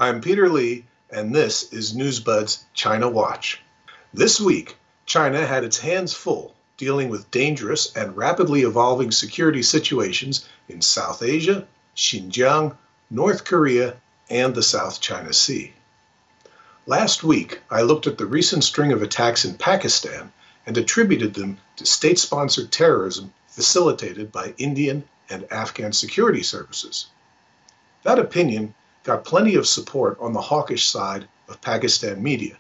I'm Peter Lee, and this is Newsbud's China Watch. This week, China had its hands full dealing with dangerous and rapidly evolving security situations in South Asia, Xinjiang, North Korea, and the South China Sea. Last week, I looked at the recent string of attacks in Pakistan and attributed them to state-sponsored terrorism facilitated by Indian and Afghan security services. That opinion got plenty of support on the hawkish side of Pakistan media.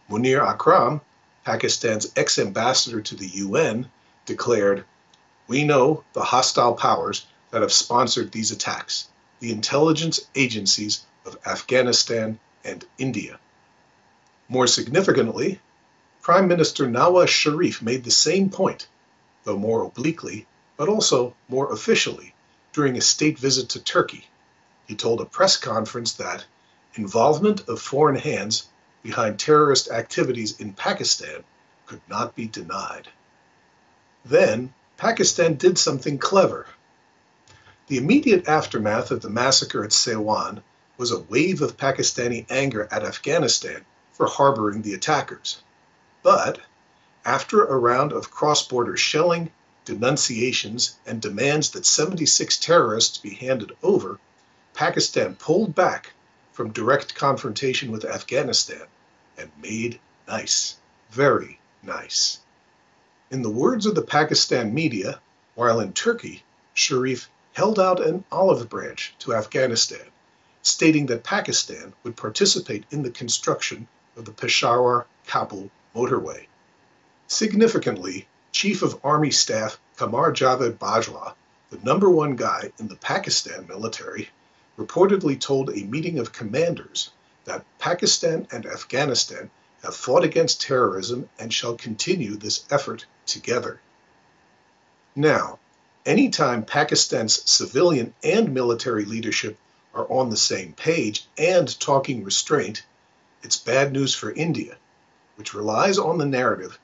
Munir Akram, Pakistan's ex-ambassador to the UN, declared, "We know the hostile powers that have sponsored these attacks, the intelligence agencies of Afghanistan and India." More significantly, Prime Minister Nawaz Sharif made the same point, though more obliquely, but also more officially, during a state visit to Turkey. He told a press conference that involvement of foreign hands behind terrorist activities in Pakistan could not be denied. Then, Pakistan did something clever. The immediate aftermath of the massacre at Siwan was a wave of Pakistani anger at Afghanistan for harboring the attackers. But, after a round of cross-border shelling, denunciations, and demands that 76 terrorists be handed over, Pakistan pulled back from direct confrontation with Afghanistan and made nice, very nice. In the words of the Pakistan media, while in Turkey, Sharif held out an olive branch to Afghanistan, stating that Pakistan would participate in the construction of the Peshawar-Kabul motorway. Significantly, Chief of Army Staff Qamar Javed Bajwa, the #1 guy in the Pakistan military, reportedly told a meeting of commanders that Pakistan and Afghanistan have fought against terrorism and shall continue this effort together. Now, anytime Pakistan's civilian and military leadership are on the same page and talking restraint, it's bad news for India, which relies on the narrative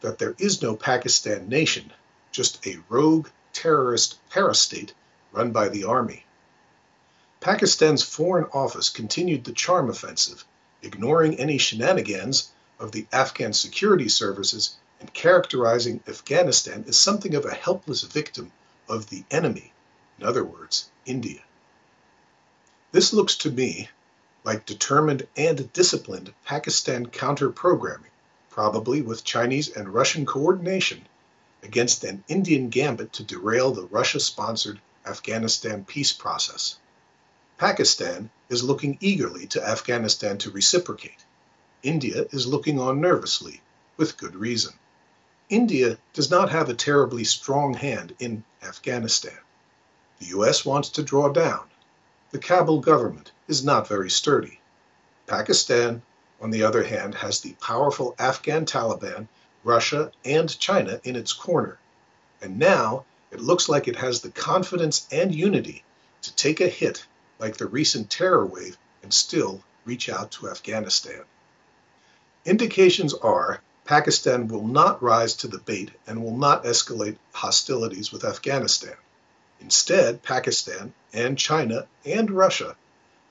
that there is no Pakistan nation, just a rogue terrorist parastate run by the army. Pakistan's Foreign Office continued the charm offensive, ignoring any shenanigans of the Afghan security services and characterizing Afghanistan as something of a helpless victim of the enemy, in other words, India. This looks to me like determined and disciplined Pakistan counter-programming, probably with Chinese and Russian coordination, against an Indian gambit to derail the Russia-sponsored Afghanistan peace process. Pakistan is looking eagerly to Afghanistan to reciprocate. India is looking on nervously, with good reason. India does not have a terribly strong hand in Afghanistan. The US wants to draw down. The Kabul government is not very sturdy. Pakistan, on the other hand, has the powerful Afghan Taliban, Russia, and China in its corner. And now it looks like it has the confidence and unity to take a hit like the recent terror wave and still reach out to Afghanistan. Indications are Pakistan will not rise to the bait and will not escalate hostilities with Afghanistan. Instead, Pakistan and China and Russia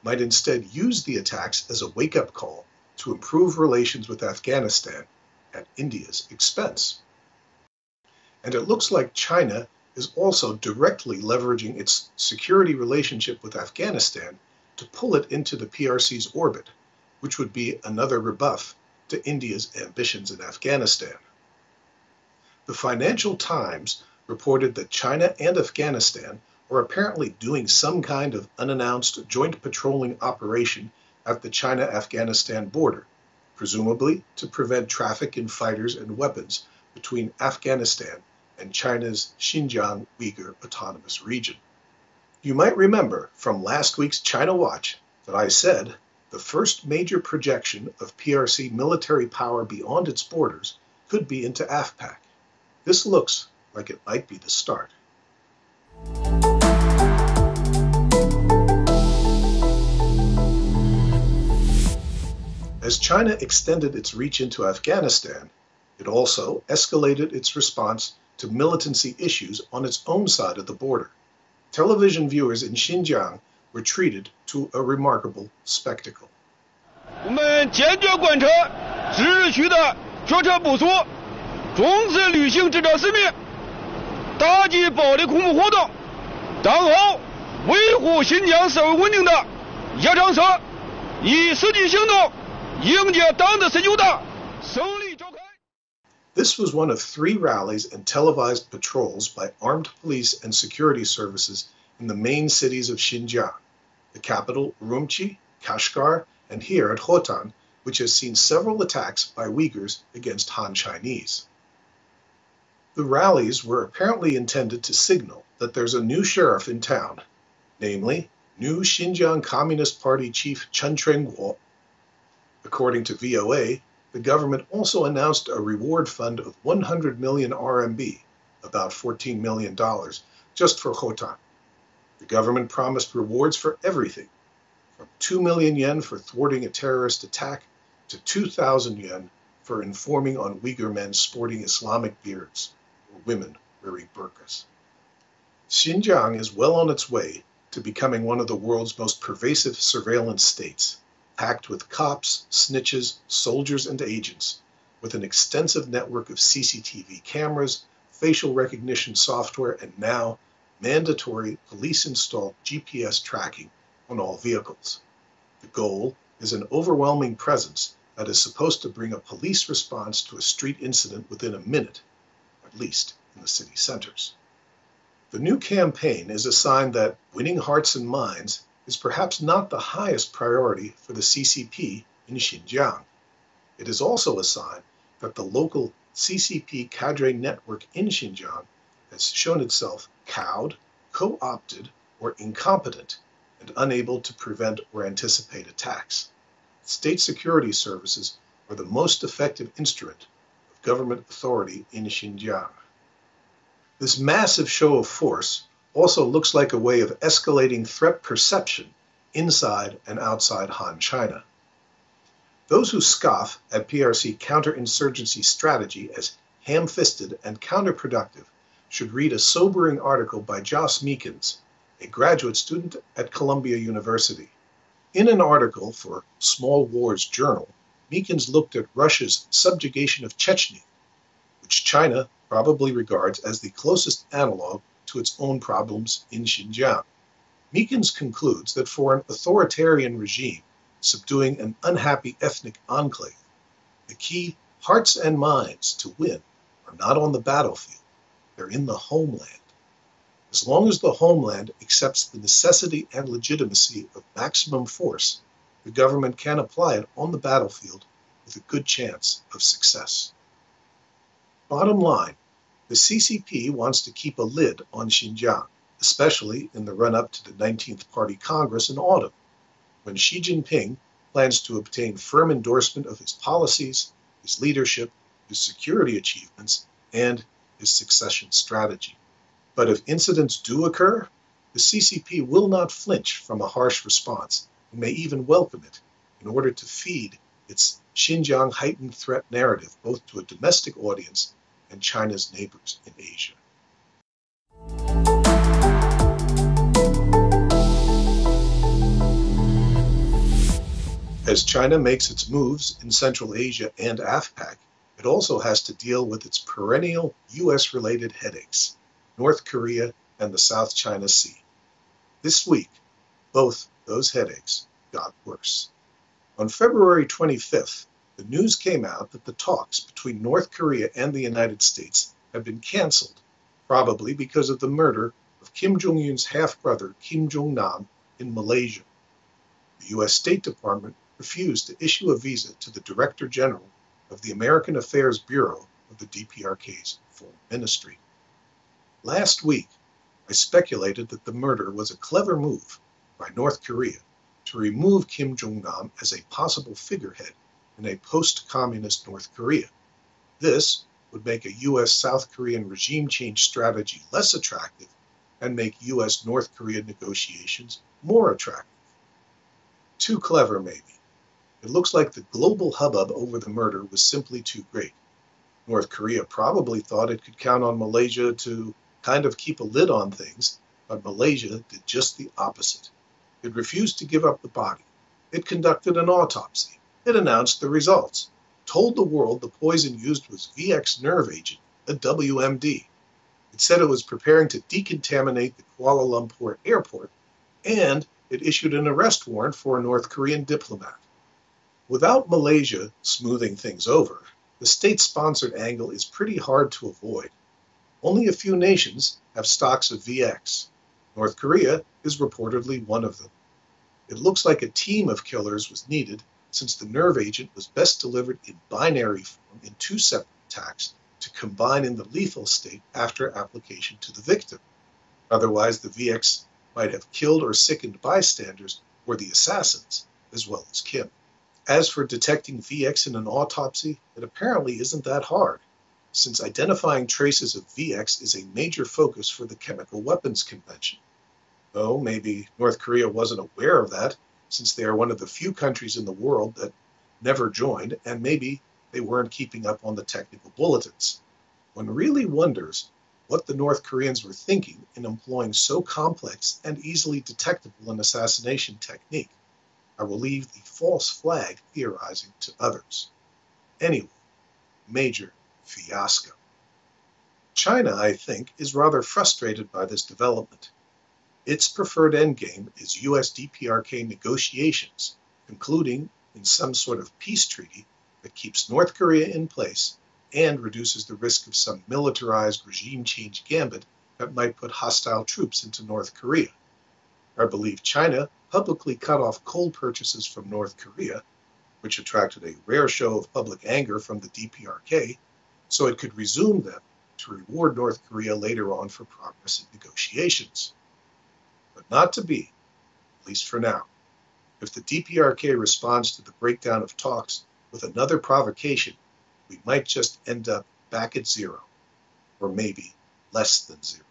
might instead use the attacks as a wake-up call to improve relations with Afghanistan at India's expense. And it looks like China is also directly leveraging its security relationship with Afghanistan to pull it into the PRC's orbit, which would be another rebuff to India's ambitions in Afghanistan. The Financial Times reported that China and Afghanistan are apparently doing some kind of unannounced joint patrolling operation at the China-Afghanistan border, presumably to prevent traffic in fighters and weapons between Afghanistan and China's Xinjiang Uyghur Autonomous Region. You might remember from last week's China Watch that I said the first major projection of PRC military power beyond its borders could be into AFPAC. This looks like it might be the start. As China extended its reach into Afghanistan, it also escalated its response to militancy issues on its own side of the border. Television viewers in Xinjiang were treated to a remarkable spectacle. 我们坚决贯彻秩序的决策部署，忠实履行职责使命，打击暴力恐怖活动，当好维护新疆社会稳定的压场车，以实际行动迎接党的19大胜利召开。 This was one of 3 rallies and televised patrols by armed police and security services in the main cities of Xinjiang, the capital Urumqi, Kashgar, and here at Hotan, which has seen several attacks by Uyghurs against Han Chinese. The rallies were apparently intended to signal that there's a new sheriff in town, namely, new Xinjiang Communist Party chief Chen Trengguo. According to VOA, the government also announced a reward fund of 100 million RMB, about $14 million, just for Hotan. The government promised rewards for everything, from 2 million yen for thwarting a terrorist attack to 2,000 yen for informing on Uyghur men sporting Islamic beards or women wearing burqas. Xinjiang is well on its way to becoming one of the world's most pervasive surveillance states, packed with cops, snitches, soldiers, and agents, with an extensive network of CCTV cameras, facial recognition software, and now mandatory police-installed GPS tracking on all vehicles. The goal is an overwhelming presence that is supposed to bring a police response to a street incident within a minute, at least in the city centers. The new campaign is a sign that winning hearts and minds is perhaps not the highest priority for the CCP in Xinjiang. It is also a sign that the local CCP cadre network in Xinjiang has shown itself cowed, co-opted, or incompetent, and unable to prevent or anticipate attacks. State security services are the most effective instrument of government authority in Xinjiang. This massive show of force also looks like a way of escalating threat perception inside and outside Han China. Those who scoff at PRC counterinsurgency strategy as ham-fisted and counterproductive should read a sobering article by Joss Meekins, a graduate student at Columbia University. In an article for Small Wars Journal, Meekins looked at Russia's subjugation of Chechnya, which China probably regards as the closest analog to its own problems in Xinjiang. Meekins concludes that for an authoritarian regime subduing an unhappy ethnic enclave, the key hearts and minds to win are not on the battlefield, they're in the homeland. As long as the homeland accepts the necessity and legitimacy of maximum force, the government can apply it on the battlefield with a good chance of success. Bottom line, the CCP wants to keep a lid on Xinjiang, especially in the run-up to the 19th Party Congress in autumn, when Xi Jinping plans to obtain firm endorsement of his policies, his leadership, his security achievements, and his succession strategy. But if incidents do occur, the CCP will not flinch from a harsh response and may even welcome it in order to feed its Xinjiang heightened threat narrative both to a domestic audience and China's neighbors in Asia. As China makes its moves in Central Asia and AFPAC, it also has to deal with its perennial U.S.-related headaches, North Korea and the South China Sea. This week, both those headaches got worse. On February 25th, the news came out that the talks between North Korea and the United States have been canceled, probably because of the murder of Kim Jong-un's half-brother Kim Jong-nam in Malaysia. The U.S. State Department refused to issue a visa to the Director General of the American Affairs Bureau of the DPRK's Foreign Ministry. Last week, I speculated that the murder was a clever move by North Korea to remove Kim Jong-nam as a possible figurehead in a post-communist North Korea. This would make a U.S.-South Korean regime change strategy less attractive and make U.S.-North Korea negotiations more attractive. Too clever, maybe. It looks like the global hubbub over the murder was simply too great. North Korea probably thought it could count on Malaysia to kind of keep a lid on things, but Malaysia did just the opposite. It refused to give up the body. It conducted an autopsy. It announced the results, told the world the poison used was VX nerve agent, a WMD. It said it was preparing to decontaminate the Kuala Lumpur airport, and it issued an arrest warrant for a North Korean diplomat. Without Malaysia smoothing things over, the state-sponsored angle is pretty hard to avoid. Only a few nations have stocks of VX. North Korea is reportedly one of them. It looks like a team of killers was needed, since the nerve agent was best delivered in binary form in 2 separate attacks to combine in the lethal state after application to the victim. Otherwise, the VX might have killed or sickened bystanders or the assassins, as well as Kim. As for detecting VX in an autopsy, it apparently isn't that hard, since identifying traces of VX is a major focus for the Chemical Weapons Convention. Though maybe North Korea wasn't aware of that, since they are one of the few countries in the world that never joined, and maybe they weren't keeping up on the technical bulletins. One really wonders what the North Koreans were thinking in employing so complex and easily detectable an assassination technique. I will leave the false flag theorizing to others. Anyway, major fiasco. China, I think, is rather frustrated by this development. Its preferred endgame is U.S. DPRK negotiations, concluding in some sort of peace treaty that keeps North Korea in place and reduces the risk of some militarized regime change gambit that might put hostile troops into North Korea. I believe China publicly cut off coal purchases from North Korea, which attracted a rare show of public anger from the DPRK, so it could resume them to reward North Korea later on for progress in negotiations. But not to be, at least for now. If the DPRK responds to the breakdown of talks with another provocation, we might just end up back at zero, or maybe less than zero.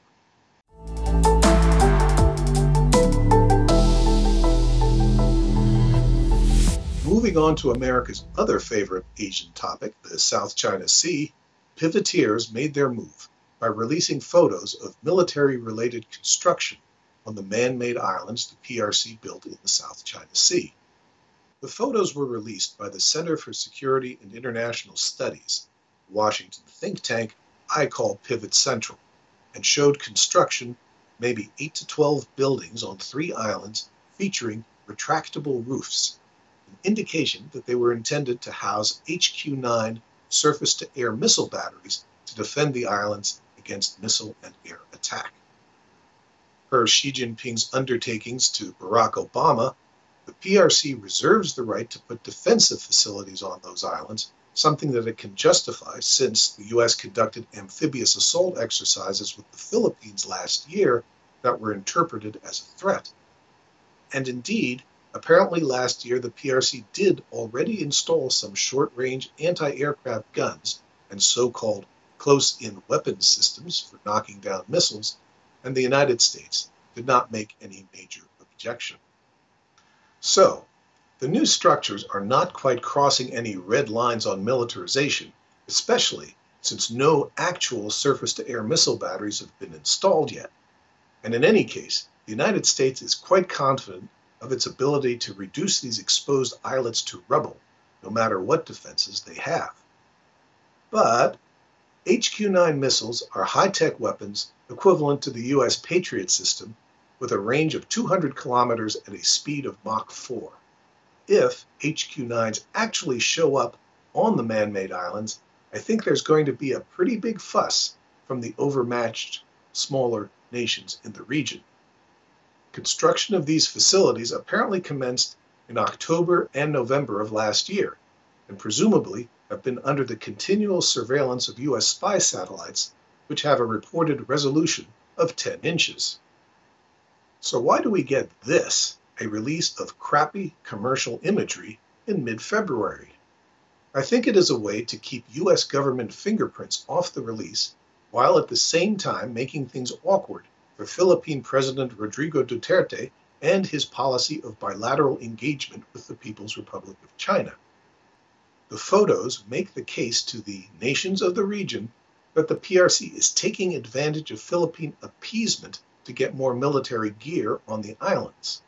Moving on to America's other favorite Asian topic, the South China Sea, pivoteers made their move by releasing photos of military-related construction on the man-made islands the PRC built in the South China Sea. The photos were released by the Center for Security and International Studies, a Washington think tank I call Pivot Central, and showed construction, maybe 8 to 12 buildings on 3 islands featuring retractable roofs, an indication that they were intended to house HQ-9 surface-to-air missile batteries to defend the islands against missile and air attack. Per Xi Jinping's undertakings to Barack Obama, the PRC reserves the right to put defensive facilities on those islands, something that it can justify since the U.S. conducted amphibious assault exercises with the Philippines last year that were interpreted as a threat. And indeed, apparently last year the PRC did already install some short-range anti-aircraft guns and so-called close-in weapons systems for knocking down missiles, and the United States did not make any major objection. So, the new structures are not quite crossing any red lines on militarization, especially since no actual surface-to-air missile batteries have been installed yet. And in any case, the United States is quite confident of its ability to reduce these exposed islets to rubble, no matter what defenses they have. But HQ-9 missiles are high-tech weapons equivalent to the U.S. Patriot system with a range of 200 kilometers at a speed of Mach 4. If HQ-9s actually show up on the man-made islands, I think there's going to be a pretty big fuss from the overmatched, smaller nations in the region. Construction of these facilities apparently commenced in October and November of last year, and presumably have been under the continual surveillance of U.S. spy satellites, which have a reported resolution of 10 inches. So why do we get this, a release of crappy commercial imagery, in mid-February? I think it is a way to keep U.S. government fingerprints off the release, while at the same time making things awkward for Philippine President Rodrigo Duterte and his policy of bilateral engagement with the People's Republic of China. The photos make the case to the nations of the region that the PRC is taking advantage of Philippine appeasement to get more military gear on the islands.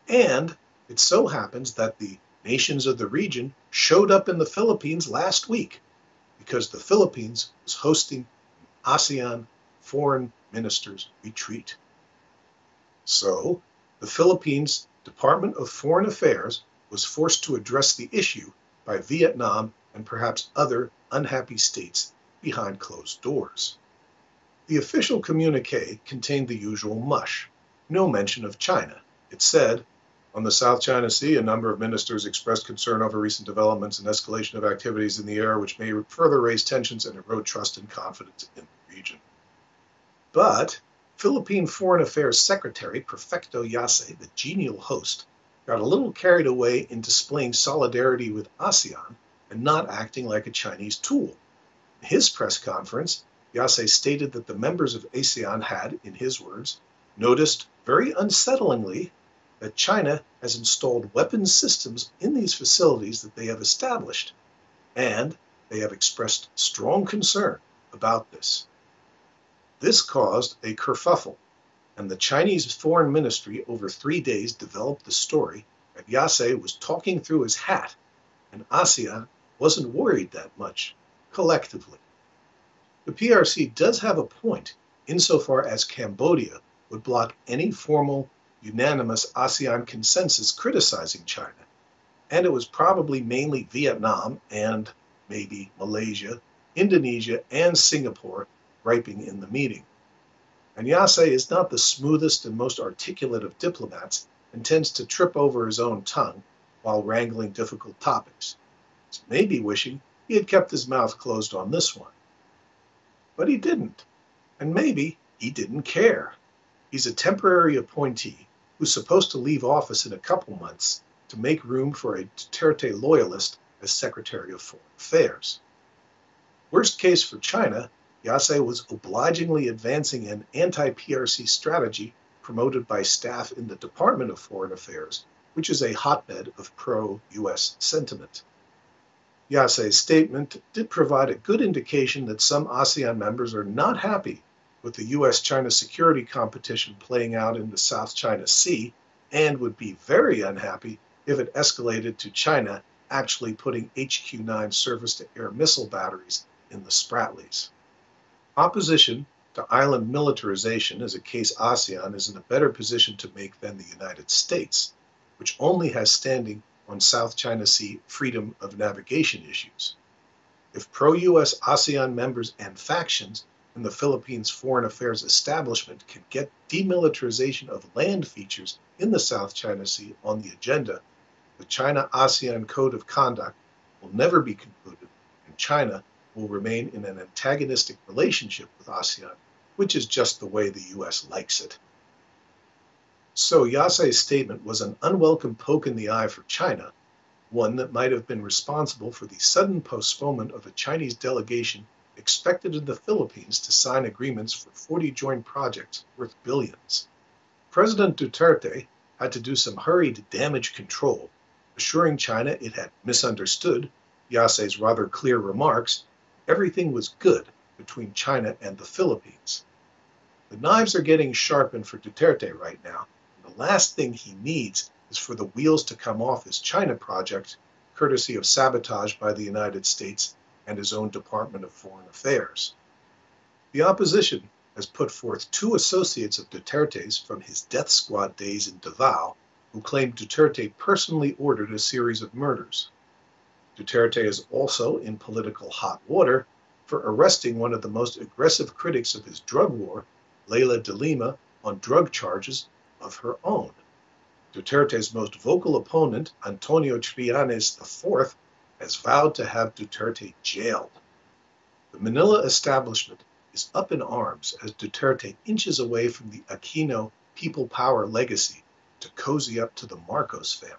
And it so happens that the nations of the region showed up in the Philippines last week because the Philippines was hosting an ASEAN Foreign Ministers Retreat. So, the Philippines Department of Foreign Affairs was forced to address the issue by Vietnam and perhaps other unhappy states behind closed doors. The official communique contained the usual mush, no mention of China. It said, on the South China Sea, a number of ministers expressed concern over recent developments and escalation of activities in the area which may further raise tensions and erode trust and confidence in the region. But Philippine Foreign Affairs Secretary Prefecto Yase, the genial host, got a little carried away in displaying solidarity with ASEAN and not acting like a Chinese tool. In his press conference, Yase stated that the members of ASEAN had, in his words, noticed very unsettlingly that China has installed weapons systems in these facilities that they have established, and they have expressed strong concern about this. This caused a kerfuffle, and the Chinese Foreign Ministry over 3 days developed the story that Yase was talking through his hat, and ASEAN wasn't worried that much, collectively. The PRC does have a point insofar as Cambodia would block any formal, unanimous ASEAN consensus criticizing China, and it was probably mainly Vietnam and maybe Malaysia, Indonesia, and Singapore griping in the meeting. And Yase is not the smoothest and most articulate of diplomats and tends to trip over his own tongue while wrangling difficult topics. He's maybe wishing he had kept his mouth closed on this one. But he didn't, and maybe he didn't care. He's a temporary appointee who's supposed to leave office in a couple months to make room for a Duterte loyalist as Secretary of Foreign Affairs. Worst case for China, Yase was obligingly advancing an anti-PRC strategy promoted by staff in the Department of Foreign Affairs, which is a hotbed of pro-U.S. sentiment. Yase's statement did provide a good indication that some ASEAN members are not happy with the U.S.-China security competition playing out in the South China Sea and would be very unhappy if it escalated to China actually putting HQ-9 surface-to-air missile batteries in the Spratlys. Opposition to island militarization is a case ASEAN is in a better position to make than the United States, which only has standing on South China Sea freedom of navigation issues. If pro-U.S. ASEAN members and factions in the Philippines Foreign Affairs establishment can get demilitarization of land features in the South China Sea on the agenda, the China-ASEAN Code of Conduct will never be concluded, and China will remain in an antagonistic relationship with ASEAN, which is just the way the U.S. likes it. So Yase's statement was an unwelcome poke in the eye for China, one that might have been responsible for the sudden postponement of a Chinese delegation expected in the Philippines to sign agreements for 40 joint projects worth billions. President Duterte had to do some hurried damage control, assuring China it had misunderstood Yase's rather clear remarks. Everything was good between China and the Philippines. The knives are getting sharpened for Duterte right now, and the last thing he needs is for the wheels to come off his China project, courtesy of sabotage by the United States and his own Department of Foreign Affairs. The opposition has put forth 2 associates of Duterte's from his death squad days in Davao, who claimed Duterte personally ordered a series of murders. Duterte is also in political hot water for arresting one of the most aggressive critics of his drug war, Leila de Lima, on drug charges of her own. Duterte's most vocal opponent, Antonio Trillanes IV, has vowed to have Duterte jailed. The Manila establishment is up in arms as Duterte inches away from the Aquino people power legacy to cozy up to the Marcos family.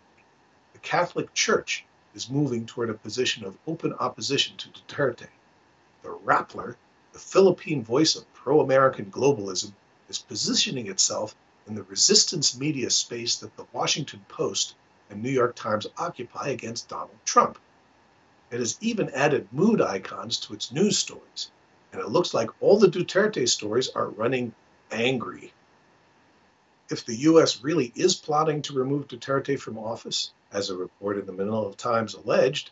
The Catholic Church is moving toward a position of open opposition to Duterte. The Rappler, the Philippine voice of pro-American globalism, is positioning itself in the resistance media space that the Washington Post and New York Times occupy against Donald Trump. It has even added mood icons to its news stories, and it looks like all the Duterte stories are running angry. If the U.S. really is plotting to remove Duterte from office, as a report in the Manila Times alleged,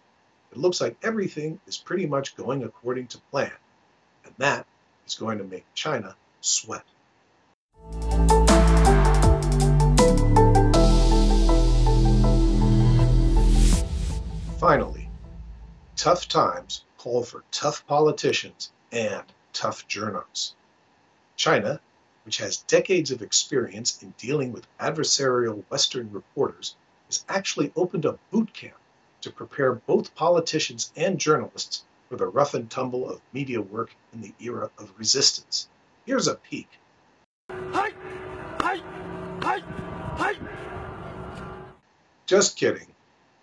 it looks like everything is pretty much going according to plan, and that is going to make China sweat. Finally, tough times call for tough politicians and tough journalists. China, which has decades of experience in dealing with adversarial Western reporters, has actually opened a boot camp to prepare both politicians and journalists for the rough and tumble of media work in the era of resistance. Here's a peek. Just kidding.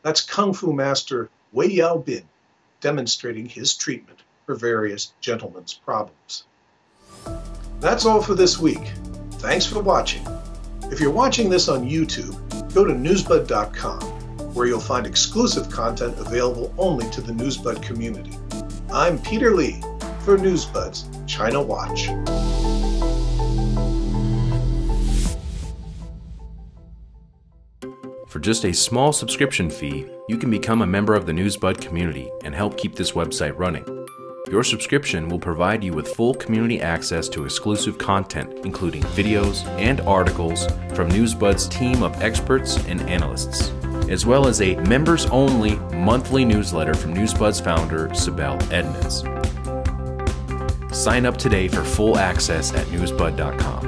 That's Kung Fu master Wei Yaobin demonstrating his treatment for various gentlemen's problems. That's all for this week. Thanks for watching. If you're watching this on YouTube, go to newsbud.com, where you'll find exclusive content available only to the Newsbud community. I'm Peter Lee for Newsbud's China Watch. For just a small subscription fee, you can become a member of the Newsbud community and help keep this website running. Your subscription will provide you with full community access to exclusive content, including videos and articles from Newsbud's team of experts and analysts, as well as a members-only monthly newsletter from Newsbud's founder, Sibel Edmonds. Sign up today for full access at newsbud.com.